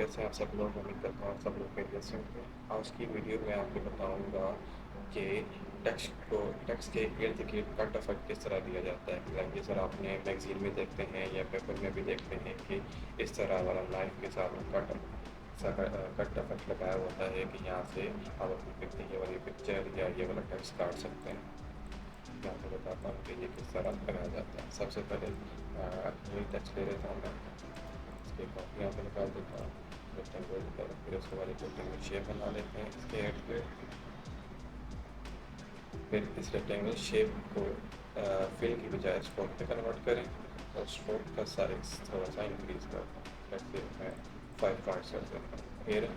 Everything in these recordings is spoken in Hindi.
कैसे हैं आप सब लोग। उम्मीद करता हूँ सब लोग खैरियत से होंगे। आज की वीडियो में आपको बताऊंगा कि टेक्स्ट के इर्द गिर्द कट इफेक्ट किस तरह दिया जाता है। लाइक सर आपने मैगजीन में देखते हैं या पेपर में भी देखते हैं कि इस तरह वाला नाइफ के साथ कट इफेक्ट लगाया होता है कि यहाँ से आप अपनी ये वाली पिक्चर या ये वाला टेक्स्ट काट सकते हैं। मैं आपको बताता हूँ कि ये किस तरह लगाया जाता है। सबसे पहले ये टेक्स्ट ले लेता हूँ मैं, इसकी कॉपी यहाँ पे निकाल देता हूँ रेक्टेंगल पर, फिर उसके बाद रेक्टेंगल शेप बना लेते हैं इसके हेड पे। फिर इस रेक्टेंगल शेप को फिल की बजाय स्ट्रोक पे कन्वर्ट करें और स्ट्रोक का साइज थोड़ा सा इंक्रीज कर दें, मैं 5 पार्ट्स कर देता हूँ। फिर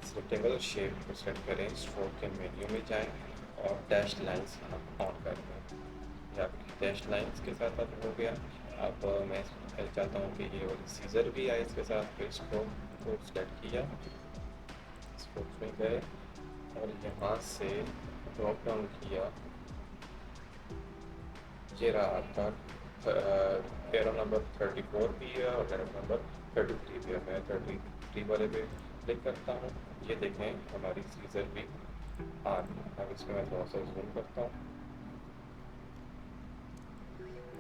इस रेक्टेंगल शेप को सेट करें, स्ट्रोक के मेन्यू में जाएं और डैश लाइन्स ऑन कर दें। या डैश लाइन्स के साथ अब हो गया। अब मैं चाहता हूँ कि ये वाली सीजर भी आए इसके साथ। फिर स्ट्रोक को सेलेक्ट किया, स्ट्रोक में गए और यहाँ से ड्रॉप डाउन किया। ये रहा आपका एरो नंबर 34 भी है और एरो नंबर 33 भी है। मैं 33 वाले पे क्लिक करता हूँ। ये देखें हमारी सीजर भी आ गई। अब इसमें मैं थोड़ा सा जूम करता हूँ।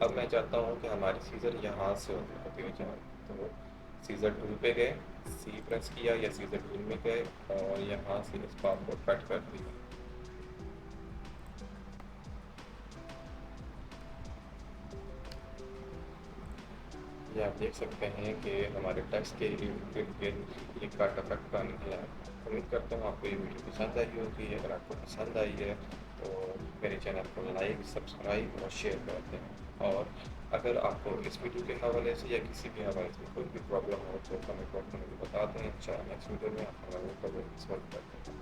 अब मैं चाहता हूँ कि हमारी सीजर यहाँ से होती हुई जाए, तो सीजर टूल पे गए, सी प्रेस किया या सीजर टूल में गए और यहाँ से इस पार्ट को कट कर दिया। ये आप देख सकते हैं कि हमारे टेक्स्ट के इर्द गिर्द ये कट इफेक्ट बन गया है। उम्मीद करता हूँ आपको ये वीडियो पसंद आई होगी। अगर आपको पसंद आई है तो मेरे चैनल को लाइक, सब्सक्राइब और शेयर कर दें। और अगर आपको इस वीडियो के हवाले से या किसी भी हवाले से कोई भी प्रॉब्लम हो तो कमेंट बॉक्स में मुझे बता दें। इंशाल्लाह नेक्स्ट वीडियो में आपका मैं वो प्रॉब्लम सॉल्व कर दूँगा।